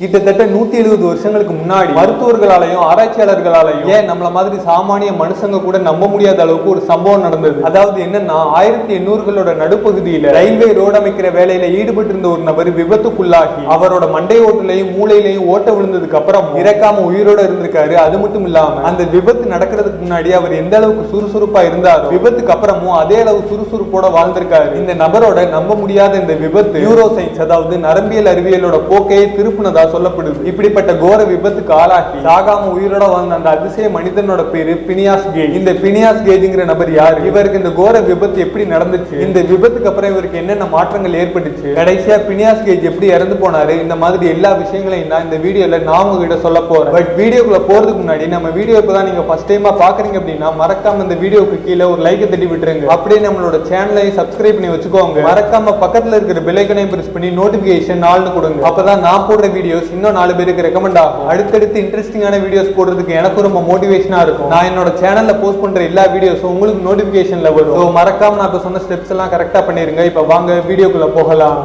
கிட்டத்தட்ட 170 வருஷங்களுக்கு முன்னாடி மருத்துவர்களாலையும் ஆராய்ச்சியாளர்களாலையும் ஏன் நம்மள மாதிரி சாமானிய மனுஷங்க கூட நம்ப முடியாத அளவுக்கு ஒரு சம்பவம் நடந்தது. அதாவது என்னன்னா 1800களோட நடுப்பகுதியில ரயில்வே ரோடு அமைக்கிற வேலையில ஈடுபட்டு இருந்த ஒரு நபர் விபத்துக்குள்ளாகி அவரோட மண்டை ஓட்டுலையும் மூளையிலையும் ஓட்ட விழுந்ததுக்கு அப்புறம் இறக்காம உயிரோட இருந்திருக்காரு. அது மட்டும் இல்லாம அந்த விபத்து நடக்கிறதுக்கு முன்னாடி அவர் எந்த அளவுக்கு சுறுசுறுப்பா இருந்தாரோ விபத்துக்கு அப்புறமும் அதே அளவு சுறுசுறுப்போட வாழ்ந்திருக்காரு. இந்த நபரோட நம்ப முடியாத இந்த விபத்து நியூரோ சயின்ஸ் அதாவது நரம்பியல் அறிவியலோட போக்கையை திருப்பினதா சொல்லப்படுது. இப்படிப்பட்ட கோர விபத்துக்கு ஆளாகி சாகாம உயிரோட வாழ்ந்த அந்த அதிசய மனிதனோட பேரு பினியாஸ் கேஜ். இந்த பினியாஸ் கேஜ்ங்கிற நபர் யாரு, இவருக்கு இந்த கோர விபத்து எப்படி நடந்துச்சு, இந்த விபத்துக்கு அப்புறம் இவருக்கு என்னென்ன மாற்றங்கள் ஏற்பட்டுச்சு, கடைசியா பினியாஸ் கேஜ் எப்படி இறந்து போனாரு, இந்த மாதிரி எல்லா விஷயங்களையும் தான் இந்த வீடியோல நான் உங்ககிட்ட சொல்ல போறேன். பட் வீடியோக்குள்ள போறதுக்கு முன்னாடி நம்ம வீடியோ இப்பதான் நீங்க ஃபர்ஸ்ட் டைமா பாக்குறீங்க அப்படின்னா மறக்காம இந்த வீடியோக்கு கீழே ஒரு லைக் தட்டி விட்டுருங்க. அப்படியே நம்மளோட சேனலையும் சப்ஸ்கிரைப் பண்ணி வச்சுக்கோங்க. மறக்காம பக்கத்துல இருக்கிற பெல் ஐகானையும் பிரஸ் பண்ணி நோட்டிபிகேஷன் ஆல்னு கொடுங்க. அப்பதான் நான் போடுற வீடியோஸ் இன்னும் 4 பேருக்கு ரெக்கமெண்ட் ஆகும். அடுத்தடுத்து இன்ட்ரெஸ்டிங்கான வீடியோஸ் போடுறதுக்கு எனக்கு ரொம்ப மோட்டிவேஷனா இருக்கும். நான் என்னோட சேனல்ல போஸ்ட் பண்ற எல்லா வீடியோஸும் உங்களுக்கு நோட்டிபிகேஷன்ல வரும். சோ மறக்காம நான் இப்ப சொன்ன ஸ்டெப்ஸ் எல்லாம் கரெக்டா பண்ணிருங்க. இப்ப வாங்க வீடியோக்குள்ள போகலாம்.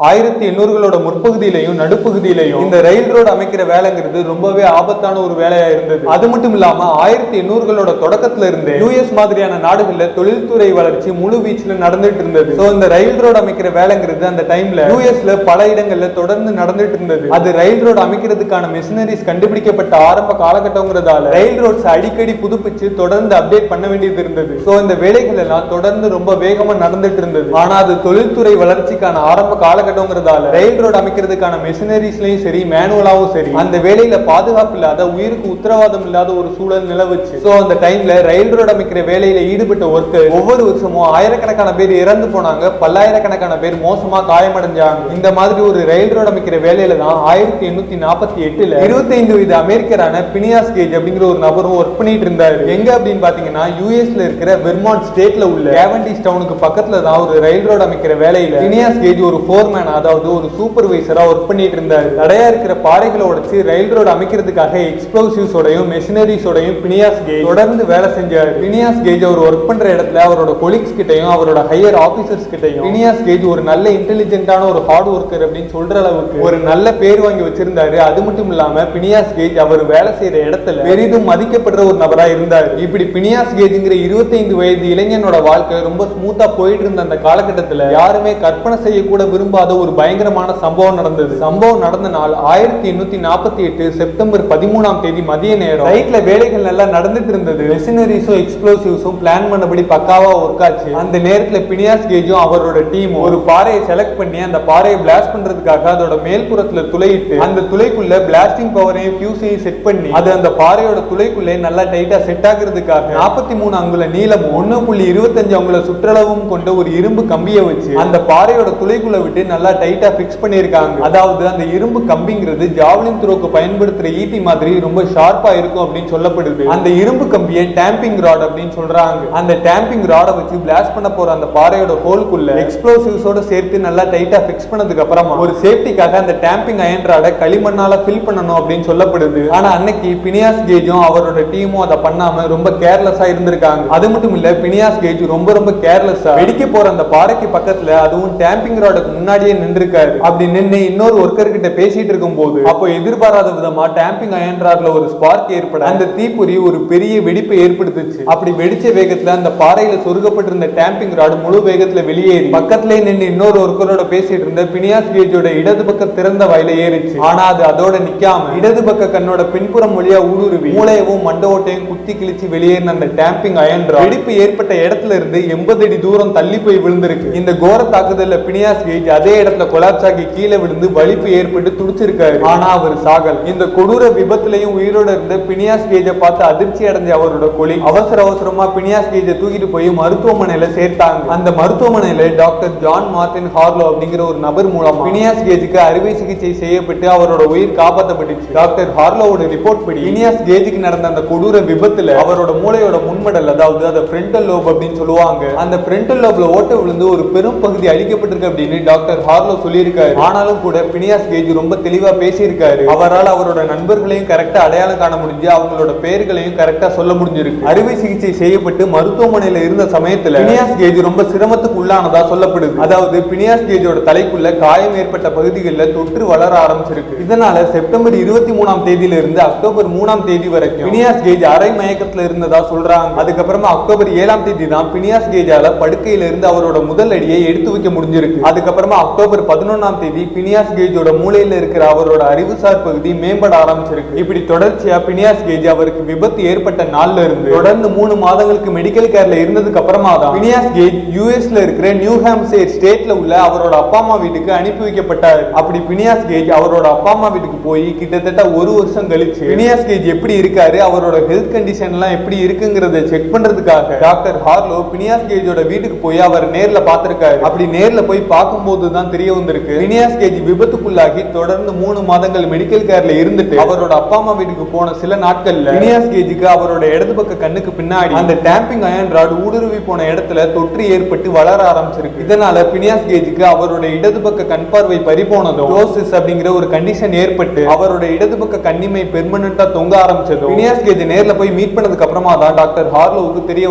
1800களோட முற்பகுதியிலையும் நடுப்பகுதியிலையும் இந்த ரயில் ரோடு அமைக்கிற வேலைங்கிறது ரொம்பவே ஆபத்தான ஒரு வேலையா இருந்தது. அது மட்டும் இல்லாம 1800களோட தொடக்கத்துல இருந்து யுஎஸ் மாதிரியான நாடுகள்ல தொழில்துறை வளர்ச்சி முழு வீச்சுல நடந்துட்டு இருந்தது. சோ இந்த ரயில் ரோடு அமைக்கிற வேலைங்கிறது அந்த டைம்ல யுஎஸ்ல பல இடங்கள்ல தொடர்ந்து நடந்துட்டு இருந்தது. அது ரயில் ரோடு அமைக்கிறதுக்கான மெஷினரிஸ் கண்டுபிடிக்கப்பட்ட ஆரம்ப காலகட்டங்கிறதால ரயில் ரோட்ஸ் அடிக்கடி புதுப்பிச்சு தொடர்ந்து அப்டேட் பண்ண வேண்டியது இருந்தது. சோ இந்த வேலைகள் எல்லாம் தொடர்ந்து ரொம்ப வேகமா நடந்துட்டு இருந்தது. ஆனா அது தொழில்துறை வளர்ச்சிக்கான ஆரம்ப கால ரயில் ரோடு அமைக்கிறதுக்கான மெஷினரிஸ்லயும் சரி மேனுவலாவும் சரி அந்த வேலையில பாதுகாப்பு இல்லாத உயிருக்கு உத்தரவாதம் இல்லாத ஒரு சூழல் நிலவுச்சு. சோ அந்த டைம்ல ரயில் ரோடு அமைக்கிற வேலையில ஈடுபட்ட ஒருத்தர் ஒவ்வொரு வருஷமும் ஆயிரக்கணக்கான பேர் இறந்து போனாங்க, பல்லாயிரக்கணக்கான பேர் மோசமா காயமடைஞ்சாங்க. இந்த மாதிரி ஒரு ரயில் ரோடு அமைக்கிற வேலையில தான் 1848ல 25 வயது அமெரிக்கரான பினியாஸ் கேஜ் அப்படிங்கிற ஒரு நபரும் ஒர்க் பண்ணிட்டு இருந்தாரு. எங்க அப்படின்னு பாத்தீங்கன்னா யுஎஸ்ல இருக்கிற வெர்மாண்ட் ஸ்டேட்ல உள்ள கேவண்டிஸ் டவுனுக்கு பக்கத்துல தான் ஒரு ரயில் ரோடு அமைக்கிற வேலையில பினியாஸ் கேஜ் ஒரு ஃபோர்மேன் அதாவது ஒரு சூப்பர்வைசரா ஒர்க் பண்ணிட்டு இருந்தாரு. தடையா இருக்கிற பாறைகளை உடைச்சு ரயில் ரோடு அமைக்கிறதுக்காக எக்ஸ்ப்ளோசிவ்ஸோடையும் மெஷினரிஸோடையும் பினியாஸ் கேஜ் தொடர்ந்து வேலை செஞ்சாரு. பினியாஸ் கேஜ் அவர் ஒர்க் பண்ற இடத்துல அவரோட கொலீக்ஸ் கிட்டையும் அவரோட ஹையர் ஆபீசர்ஸ் கிட்டையும் பினியாஸ் கேஜ் ஒரு நல்ல இன்டெலிஜென்ட்டான ஒரு ஹார்ட் ஒர்க்கர் அப்படின்னு சொல்ற அளவுக்கு ஒரு நல்ல பேர் வாங்கி வச்சிருந்தாரு. அது மட்டும் இல்லாம பினியாஸ் கேஜ் அவர் வேலை செய்யற இடத்துல பெரிதும் மதிக்கப்படுற ஒரு நபரா இருந்தார். இப்படி பினியாஸ் கேஜ்ங்கிற 25 வயது இளைஞனோட வாழ்க்கை ரொம்ப ஸ்மூத்தா போயிட்டு இருந்த அந்த காலகட்டத்துல யாருமே கற்பனை செய்ய கூட விரும்பாத ஒரு பயங்கரமான சம்பவம் நடந்தது. சம்பவம் நடந்த நாள் 1848 செப்டம்பர் 13ஆம் தேதி மதிய நேரம் ரைட்ல வேலைகள் நல்லா நடந்துட்டு இருந்தது. மெஷினரிஸும் எக்ஸ்ப்ளோசிவ்ஸும் பிளான் பண்ணபடி பக்காவா ஒர்க் ஆச்சு. அந்த நேரத்துல பினியாஸ் கேஜும் அவரோட டீமும் ஒரு பாறையை செலக்ட் பண்ணி அந்த பாறையை பிளாஸ்ட் பண்றதுக்காக அதோட மேல்புறத்துல துளையிட்டு அந்த துளைக்குள்ள பிளாஸ்டிங் பவரையும் ஃபியூஸையும் செட் பண்ணி அது அந்த பாறையோட துளைக்குள்ளே நல்லா டைட்டா செட் ஆகிறதுக்காக 43 அங்குல நீளமும் 1.25 அங்குல சுற்றளவும் கொண்ட ஒரு இரும்பு கம்பியை வச்சு அந்த பாறையோட துளைக்குள்ள விட்டு நல்லா டைட்டா ஃபிக்ஸ் பண்ணிருக்காங்க. அதாவது அந்த இரும்பு கம்பிங்கிறது ஜாவலின் த்ரோக்கு பயன்படுத்துற ஈட்டி மாதிரி ரொம்ப ஷார்ப்பா இருக்கும் அப்படின்னு சொல்லப்படுது. அந்த இரும்பு கம்பியை டேம்பிங் ராட் அப்படின்னு சொல்றாங்க. அந்த டேம்பிங் ராட வச்சு பிளாஸ்ட் பண்ண போற அந்த பாறையோட ஹோல்குள்ள எக்ஸ்ப்ளோசிவ்ஸோட சேர்த்து நல்லா டைட்டா ஃபிக்ஸ் பண்ணதுக்கு அப்புறமா ஒரு சேஃப்டிக்காக அந்த டேம்பிங் அயன் ராட களிமண்ணால ஃபில் பண்ணணும் அப்படின்னு சொல்லப்படுது. ஆனா அன்னைக்கு பினியாஸ் கேஜும் அவரோட டீமும் அதை பண்ணாம ரொம்ப கேர்லெஸ்ஸா இருந்திருக்காங்க. அது மட்டும் இல்ல பினியாஸ் கேஜ் ரொம்ப கேர்லெஸ்ஸா வெடிக்க போற அந்த பாறைக்கு பக்கத்துல அதுவும் டேம்பிங் ராடுக்கு முன்னாடியே நின்றுக்காரு. அப்படி நின்று இன்னொரு ஒர்க்கர் கிட்ட பேசிட்டு இருக்கும் போது அப்போ எதிர்பாராத விதமா டேம்பிங் அயன் ராட்ல ஒரு ஸ்பார்க் ஏற்பட அந்த தீப்பொறி ஒரு பெரிய வெடிப்பை ஏற்படுத்துச்சு. அப்படி வெடிச்ச வேகத்துல அந்த பாறையில சொருகப்பட்டிருந்த டேம்பிங் ராடு முழு வேகத்துல வெளியேறி பக்கத்திலே நின்று இன்னொரு ஒர்க்கரோட பேசிட்டு இருந்த பினியாஸ் கேஜோட இடது பக்கம் திறந்த வாயில ஏறிச்சு. ஆனா அது அதோட நிக்காம இடது பக்க கண்ணோட பின்புறம் வழியா ஊடுருவி மூளையவும் மண்டோட்டையும் குத்தி கிழிச்சு வெளியேறின அந்த டேம்பிங் அயன் ராட் வெடிப்பு ஏற்பட்ட இடத்துல இருந்து 80 அடி தூரம் தள்ளி போய் விழுந்திருக்கு. இந்த கோர தாக்குதல்ல பினியாஸ் கேஜ் அதே இடத்துல கொலாப்ஸ் ஆகி கீழே விழுந்து வலிப்பு ஏற்பட்டு துடிச்சிருக்காரு. ஆனா அவர் சாகல். இந்த கொடூர விபத்துலயும் உயிரோட இருந்த பினியாஸ் கேஜை பார்த்து அதிர்ச்சி அடைஞ்ச அவரோட கொலி அவசரமா பினியாஸ் கேஜை தூக்கிட்டு போய் மருத்துவமனையில சேர்த்தாங்க. அந்த மருத்துவமனையில டாக்டர் ஜான் மார்டின் ஹார்லோ அப்படிங்கிற ஒரு நபர் மூலமா பினியாஸ் கேஜுக்கு அறுவை சிகிச்சை செய்யப்பட்டு அவரோட உயிர் காப்பாற்றப்பட்டுச்சு. டாக்டர் ஹார்லோவோட ரிப்போர்ட் படி பினியாஸ் கேஜுக்கு நடந்த அந்த கொடூர விபத்துல அவரோட மூளையோட முன்மடல் அதாவது ஃப்ரண்டல் லோப் அப்படின்னு சொல்லுவாங்க. அந்த ஃப்ரண்டல் லோப்ல ஓட்ட விழுந்து ஒரு பெரும் பகுதி அழிக்கப்பட்டிருக்கு அப்படின்னு டாக்டர் டாக்டர் ஹார்லோ சொல்லியிருக்காரு. ஆனாலும் கூட பினியாஸ் கேஜ் ரொம்ப தெளிவா பேசியிருக்காரு. அவரால் அவரோட நண்பர்களையும் கரெக்டா அடையாளம் காண முடிஞ்சு அவங்களோட பெயர்களையும் கரெக்டா சொல்ல முடிஞ்சிருக்கு. அறுவை சிகிச்சை செய்யப்பட்டு மருத்துவமனையில இருந்த சமயத்துல பினியாஸ் கேஜ் ரொம்ப சிரமத்துக்கு உள்ளானதா சொல்லப்படுது. அதாவது பினியாஸ் கேஜோட தலைக்குள்ள காயம் ஏற்பட்ட பகுதிகளில் தொற்று வளர ஆரம்பிச்சிருக்கு. இதனால செப்டம்பர் 23ஆம் தேதியில இருந்து அக்டோபர் 3ஆம் தேதி வரைக்கும் பினியாஸ் கேஜ் அரை மயக்கத்துல இருந்ததா சொல்றாங்க. அதுக்கப்புறமா அக்டோபர் 7ஆம் தேதி தான் பினியாஸ் கேஜால படுக்கையில இருந்து அவரோட முதல் அடியை எடுத்து வைக்க முடிஞ்சிருக்கு. அதுக்கப்புறமா அக்டோபர் 11ஆம் தேதி பினியாஸ் கேஜோட மூளையில இருக்கிற அவரோட அறிவுசார் பகுதி மேம்பட ஆரம்பிச்சிருக்கு. இப்படி தொடர்ச்சியா பினியாஸ் கேஜ் அவருக்கு விபத்து ஏற்பட்ட நாள்ல இருந்து தொடர்ந்து 3 மாதங்களுக்கு மெடிக்கல் கேர்ல இருந்ததுக்கு அப்புறமா தான் பினியாஸ் கேஜ் யூஎஸ்ல இருக்கிற நியூ ஹாம்ப்ஷயர் ஸ்டேட்ல உள்ள அவரோட அப்பா அம்மா வீட்டுக்கு அனுப்பி வைக்கப்பட்டார். அப்படி பினியாஸ் கேஜ் அவரோட அப்பா அம்மா வீட்டுக்கு போய் கிட்டத்தட்ட 1 வருஷம் கழிச்சு பினியாஸ் கேஜ் எப்படி இருக்காரு, அவரோட ஹெல்த் கண்டிஷன் எல்லாம் எப்படி இருக்குங்கிறத செக் பண்றதுக்காக டாக்டர் ஹார்லோ பினியாஸ் கேஜோட வீட்டுக்கு போய் அவர் நேர்ல பார்த்திருக்காரு. அப்படி நேர்ல போய் பார்க்கும்போது தான் தெரிய வந்திருக்கு பினியாஸ் கேஜ் விபத்துக்குள்ளாகி தொடர்ந்து 3 மாதங்கள் மெடிக்கல் கேர்ல இருந்துட்டு அவரோட அப்பா அம்மா வீட்டுக்கு போன சில நாட்கள்ல பினியாஸ் கேஜுக்கு அவரோட இடது பக்க கண்ணுக்கு பின்னாடி அந்த டேம்பிங் அயன் ராட் ஊடுருவி போன இடத்துல தொற்று ஏற்பட்டு வளர ஆரம்பிச்சிருக்கு. இதனால பினியாஸ் கேஜுக்கு அவரோட இடது பக்க கண் பார்வை பறிபோனதும் ரோசிஸ் அப்படிங்கிற ஒரு கண்டிஷன் ஏற்பட்டு அவரோட இடது பக்க கண்ணிமை பெர்மனண்டா தொங்க ஆரம்பிச்சதும் பினியாஸ் கேஜ் நேர்ல போய் மீட் பண்ணதுக்கு அப்புறமா தான் டாக்டர் ஹார்லோவுக்கு தெரிய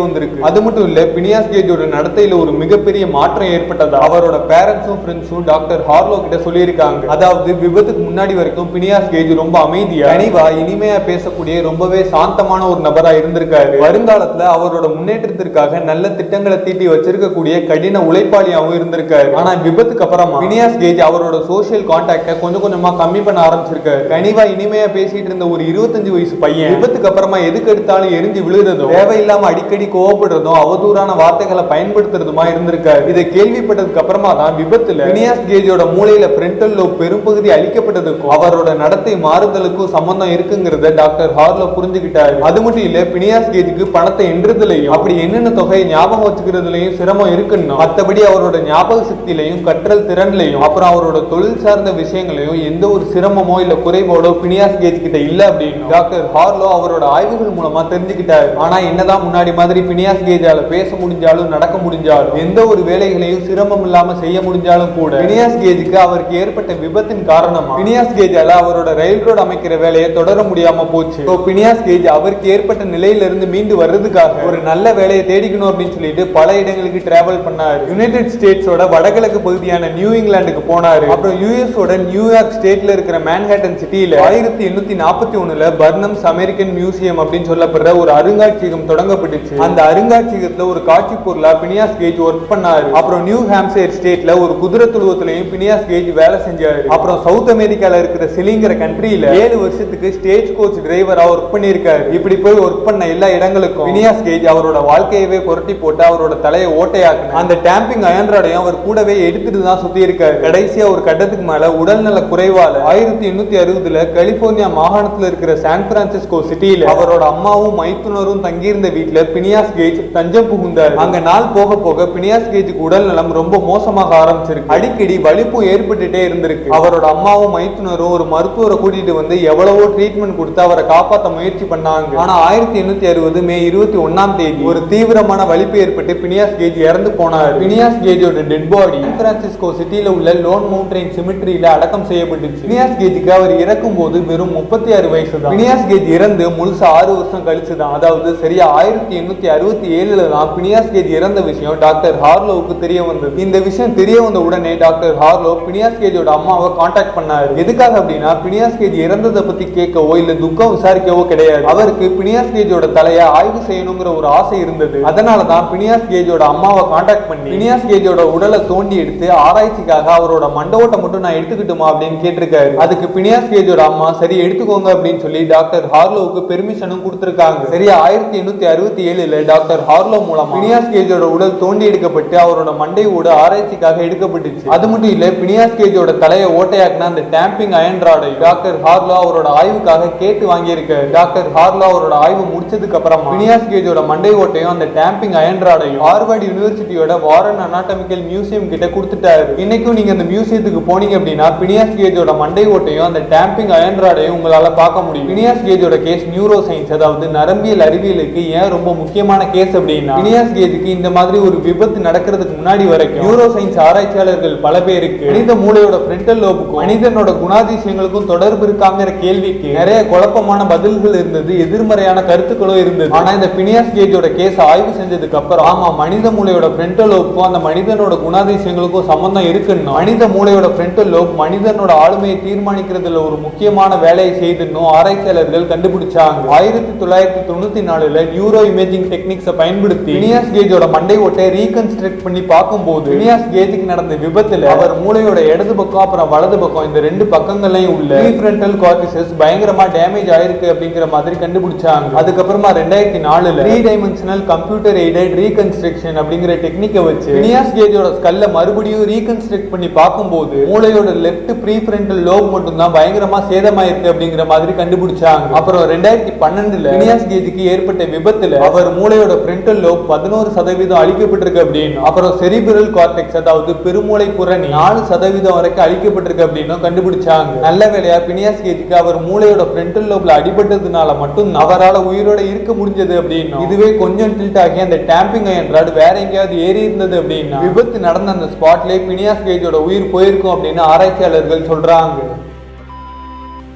வந்திருக்கு. அது மட்டும் இல்ல பினியாஸ் கேஜோட நடத்தையில ஒரு மிகப்பெரிய மாற்றம் ஏற்பட்டதா அவரோட பேரண்ட்ஸும் ஃப்ரெண்ட்ஸும் டாக்டர் ஹார்லோ கிட்ட சொல்லியிருக்காங்க. அதாவது விபத்துக்கு முன்னாடி வரைக்கும் பினியாஸ் கேஜ் ரொம்ப அமைதியா கனிவா இனிமையா பேசக்கூடிய ரொம்பவே சாந்தமான ஒரு நபரா இருந்திருக்காரு. வருங்காலத்துல அவரோட முன்னேற்றத்திற்காக நல்ல திட்டங்களை தீட்டி வச்சிருக்கக்கூடிய கடின உழைப்பாளியாகவும் இருந்திருக்காரு. ஆனா விபத்துக்கு அப்புறமா பினியாஸ் கேஜ் அவரோட சோசியல் கான்டாக்ட கொஞ்சம் கொஞ்சமா கம்மி பண்ண ஆரம்பிச்சிருக்காரு. கனிவா இனிமையா பேசிட்டு இருந்த ஒரு 25 வயசு பையன் விபத்துக்கு அப்புறமா எதுக்கு எடுத்தாலும் எரிஞ்சு விழுறதும் தேவையில்லாம அடிக்கடி கோவப்படுறதும் அவதூறான வார்த்தைகளை பயன்படுத்துறதுமா இருந்திருக்காரு. இதை கேள்விப்பட்டதுக்கு அப்புறமா தான் விபத்துல பினியாஸ் கேஜோட மூளையில ஃப்ரண்டல் லோப் பெரும்பகுதி அழிக்கப்பட்டதுக்கும் அவரோட நடத்தை மாறுதலுக்கும் சம்பந்தம் இருக்குங்கிறத டாக்டர் ஹார்லோ புரிஞ்சுக்கிட்டாரு. அது மட்டும் இல்ல பினியாஸ் கேஜுக்கு பணத்தை எண்ணுறதுலயும் அப்படி என்னென்ன தொகையை ஞாபகம் வச்சுக்கிறதுலயும் சிரமம் இருக்குன்னு மற்றபடி அவரோட ஞாபக சக்தியிலையும் கற்றல் திறன்லையும் அப்புறம் அவரோட தொழில் சார்ந்த விஷயங்களையும் எந்த ஒரு சிரமமோ இல்ல குறைபாடோ பினியாஸ் கேஜ் கிட்ட இல்ல அப்படின்னு டாக்டர் ஹார்லோ அவரோட ஆய்வுகள் மூலமா தெரிஞ்சுக்கிட்டாரு. ஆனா என்னதான் முன்னாடி மாதிரி பினியாஸ் கேஜால பேச முடிஞ்சாலும் நடக்க முடிஞ்சாலும் எந்த ஒரு வேலைகளையும் சிரமம் இல்லாம செய்ய முடிஞ்சாலும் கூட பினியாஸ் கேஜுக்கு அவருக்கு ஏற்பட்ட விபத்தின் காரணமா பினியாஸ் கேஜால அவரோட ரயில் ரோடு அமைக்கிற வேலையை தொடர முடியாம போச்சு. பினியாஸ் கேஜ் அவருக்கு ஏற்பட்ட நிலையில இருந்து மீண்டு வர்றதுக்காக ஒரு நல்ல வேலையை தேடிக்கணும் அப்படின்னு சொல்லிட்டு பல இடங்களுக்கு டிராவல் பண்ணாரு. யுனைடெட் ஸ்டேட்ஸோட வடகிழக்கு பகுதியான நியூ இங்கிலாந்துக்கு போனாரு. அப்புறம் யுஎஸ் ஓட நியூயார்க் ஸ்டேட்ல இருக்கிற மேன்ஹாட்டன் சிட்டியில 1841ல பர்னம்ஸ் அமெரிக்கன் மியூசியம் அப்படின்னு சொல்லப்படுற ஒரு அருங்காட்சியகம் தொடங்கப்பட்டுச்சு. அந்த அருங்காட்சியகத்துல ஒரு காட்சி பொருளா பினியாஸ் கேஜ் ஒர்க் பண்ணாரு. அப்புறம் நியூ ஹாம்ப்ஷயர் ஸ்டேட்ல ஒரு குதிரை துழுவத்திலையும் பினியாஸ் கேஜ் வேலை செஞ்சாரு. அப்புறம் சவுத் அமெரிக்கால இருக்கிற சிலிங்கிற கண்ட்ரியில 7 வருஷத்துக்கு ஸ்டேஜ் கோச் டிரைவரா ஒர்க் பண்ணிருக்காரு. இப்படி போய் ஒர்க் பண்ண எல்லா இடங்களுக்கும் பினியாஸ் கேஜ் அவரோட வாழ்க்கையவே புரட்டி போட்டு அவரோட தலையை ஓட்டையாக்குன அந்த டேம்பிங் அயன் ராடையும் அவர் கூடவே எடுத்துட்டு தான் சுத்தி இருக்காரு. கடைசியா ஒரு கட்டத்துக்கு மேல உடல்நல குறைவால 1860ல கலிபோர்னியா மாகாணத்துல இருக்கிற சான் பிரான்சிஸ்கோ சிட்டியில அவரோட அம்மாவும் மைத்துனரும் தங்கியிருந்த வீட்டுல பினியாஸ் கேஜ் தஞ்சம் புகுந்தார். அங்க நாள் போக போக பினியாஸ் கேஜுக்கு உடல் நலம் ரொம்ப மோசமாக ஆரம்பிச்சிருக்கு. அடிக்கடி வலிப்பும் ஏற்பட்டுட்டே இருந்திருக்கு. அவரோட அம்மாவும் மைத்துனரும் ஒரு மருத்துவரை கூட்டிட்டு வந்து எவ்வளவோ ட்ரீட்மெண்ட் கொடுத்து அவரை காப்பாற்ற முயற்சி பண்ணாங்க. ஆனா 1860 மே 21ஆம் தேதி ஒரு தீவிரமான வலிப்பு ஏற்பட்டு பினியாஸ் கேஜ் இறந்து போனார். பினியாஸ் கேஜோட டெட் பாடி சான் பிரான்சிஸ்கோ சிட்டியில உள்ள லோன் மவுண்டைன் சிமெட்ரியில அடக்கம் செய்யப்பட்டுச்சு. பினியாஸ் கேஜுக்கு அவர் இறக்கும் போது வெறும் 36 வயசு தான். பினியாஸ் கேஜ் இறந்து முழுசா 6 வருஷம் கழிச்சு தான், அதாவது சரியா 1867ல தான் பினியாஸ் கேஜ் இறந்த விஷயம் டாக்டர் ஹார்லோவுக்கு தெரிய வந்தது. இந்த விஷயம் தெரிய வந்த உடனே டாக்டர் ஹார்லோ பினியாஸ் கேஜோட அம்மாவை கான்டாக்ட் பண்ணாரு. எதுக்காக அப்படின்னா பினியாஸ் கேஜ் இறந்ததை பத்தி கேட்கவோ இல்ல துக்கம் விசாரிக்கவோ கிடையாது. அவருக்கு பினியாஸ் கேஜோட தலையை ஆய்வு செய்யணுங்கிற ஒரு ஆசை இருந்தது. அதனாலதான் பினியாஸ் கேஜோட அம்மாவை கான்டாக்ட் பண்ணி பினியாஸ் கேஜோட உடலை தோண்டி எடுத்து ஆராய்ச்சிக்காக அவரோட மண்டோட்டை மட்டும் நான் எடுத்துக்கிட்டுமா அப்படின்னு கேட்டிருக்காரு. அதுக்கு பினியாஸ் கேஜோட அம்மா சரி எடுத்துக்கோங்க அப்படின்னு சொல்லி டாக்டர் ஹார்லோவுக்கு பெர்மிஷனும் கொடுத்திருக்காங்க. சரியா 1867ல டாக்டர் ஹார்லோ மூலமா பினியாஸ் கேஜோட உடல் தோண்டி எடுக்கப்பட்டு அவரோட மண்டை ஓடு ஆராய்ச்சிக்காக எடுக்கப்பட்டுச்சு. அது மட்டும் இல்ல பினியாஸ் கேஜோட தலையை ஓட்டையாக்குன அந்த டேம்பிங் அயன் ராடை டாக்டர் ஹார்லோ அவரோட ஆய்வுக்காக கேட்டு வாங்கியிருக்காரு. டாக்டர் ஹார்லோ அவரோட ஆய்வு முடிச்சதுக்கு அப்புறமா பினியாஸ் கேஜோட மண்டை ஓட்டையும் அந்த டேம்பிங் அயன் ராடையும் ஹார்வர்ட் யூனிவர்சிட்டியோட வாரன் அனாட்டமிக்கல் மியூசியம் கிட்ட கொடுத்துட்டாரு. இன்னைக்கும் நீங்க அந்த மியூசியத்துக்கு போனீங்க அப்படின்னா பினியாஸ் கேஜோட மண்டை ஓட்டையும் அந்த டேம்பிங் அயன் ராடையும் உங்களால பார்க்க முடியும். பினியாஸ் கேஜோட கேஸ் நியூரோ சயின்ஸ், அதாவது நரம்பியல் அறிவியலுக்கு ஏன் ரொம்ப முக்கியமான கேஸ் அப்படின்னா பினியாஸ் கேஜுக்கு இந்த மாதிரி ஒரு விபத்து நடக்கிறதுக்கு முன்னாடி வரைக்கும் நியூரோ சயின்ஸ் ஆராய்ச்சியாளர்கள் ஆராய்ச்சியாளர்கள் பல பேருக்கு மனித மூளையோட ஃப்ரண்டல் லோபுக்கும் மனிதனோட குணாதிசயங்களுக்கும் தொடர்பு இருக்காங்கிற கேள்விக்கு நிறைய குழப்பமான பதில்கள் இருந்தது, எதிர்மறையான கருத்துக்களும் இருந்தது. ஆனா இந்த பினியாஸ் கேஜோட கேஸ் ஆய்வு செஞ்சதுக்கு அப்புறம் ஆமா, மனித மூளையோட ஃப்ரண்டல் லோபுக்கும் அந்த மனிதனோட குணாதிசயங்களுக்கும் சம்பந்தம் இருக்குன்னு, மனித மூளையோட ஃப்ரண்டல் லோப் மனிதனோட ஆளுமையை தீர்மானிக்கிறதுல ஒரு முக்கியமான வேலையை செய்துன்னு ஆராய்ச்சியாளர்கள் கண்டுபிடிச்சாங்க. 1994 நியூரோ இமேஜிங் டெக்னிக்ஸை பயன்படுத்தி பினியாஸ் கேஜோட மண்டை ஓட்டை ரீகன்ஸ்ட்ரக்ட் பண்ணி பார்க்கும்போது பினியாஸ் கேஜுக்கு நடந்த விபத்துல அவர் மூளையோட இடது பக்கம் அப்புறம் வலது பக்கம் இந்த ரெண்டு பக்கங்களையும் உள்ள ப்ரீஃப்ரண்டல் கார்டெக்ஸ் பயங்கரமா டேமேஜ் ஆயிருக்கு அப்படிங்கிற மாதிரி கண்டுபிடிச்சாங்க. அதுக்கப்புறமா 2004 3 டைமென்ஷனல் கம்ப்யூட்டர் எய்டட் ரீகன்ஸ்ட்ரக்ஷன் அப்படிங்கிற டெக்னிக்கை வச்சு பினியாஸ் கேஜோட ஸ்கல்ல மறுபடியும் ரீகன்ஸ்ட்ரக்ட் பண்ணி பார்க்கும்போது மூளையோட லெஃப்ட் ப்ரீஃப்ரண்டல் லோப் மட்டும் தான் பயங்கரமா சேதமாயிருக்கு அப்படிங்கிற மாதிரி கண்டுபிடிச்சாங்க. அப்புறம் 2012 பினியாஸ் கேஜுக்கு ஏற்பட்ட விபத்துல அவர் மூளையோட ஃப்ரண்டல் லோப் 11% அழிக்கப்பட்டிருக்கு அப்படின்னு, அப்புறம் செரிபிரல் கார்டெக்ஸ் அதாவது பெருமூளை புரணி 4% வரைக்கும் அழிக்கப்பட்டிருக்கு அப்படின்னு கண்டுபிடிச்சாங்க. நல்ல வேளையா பினியாஸ் கேஜுக்கு அவர் மூளையோட ஃப்ரண்டல் லோப்ல அடிபட்டதுனால மட்டும் அவரால் உயிரோட இருக்க முடிஞ்சது அப்படின்னு, இதுவே கொஞ்சம் டில்ட் ஆகி அந்த டேம்பிங் அயன் ராட் வேற எங்கேயாவது ஏறி இருந்தது அப்படின்னா விபத்து நடந்த அந்த ஸ்பாட்லயே பினியாஸ் கேஜோட உயிர் போயிருக்கும் அப்படின்னு ஆராய்ச்சியாளர்கள் சொல்றாங்க.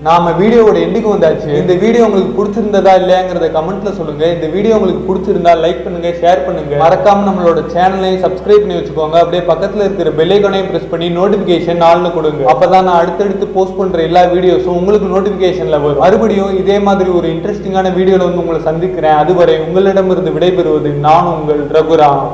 நாம வீடியோவோட எண்டுக்கு வந்தாச்சு. இந்த வீடியோ உங்களுக்கு பிடிச்சிருந்ததா இல்லையாங்கிறத கமெண்ட்ல சொல்லுங்க. இந்த வீடியோ உங்களுக்கு பிடிச்சிருந்தா லைக் பண்ணுங்க, ஷேர் பண்ணுங்க, மறக்காம நம்மளோட சேனலையும் சப்ஸ்கிரைப் பண்ணி வச்சுக்கோங்க. அப்படியே பக்கத்துல இருக்கிற பெல் ஐகானையும் பிரஸ் பண்ணி நோட்டிபிகேஷன் ஆல்னு கொடுங்க. அப்பதான் நான் அடுத்தடுத்து போஸ்ட் பண்ற எல்லா வீடியோஸும் உங்களுக்கு நோட்டிபிகேஷன்ல வரும். மறுபடியும் இதே மாதிரி ஒரு இன்ட்ரெஸ்டிங்கான வீடியோல வந்து உங்களை சந்திக்கிறேன். அதுவரை உங்களிடமிருந்து விடைபெறுவது நான் உங்கள் ரகுராம்.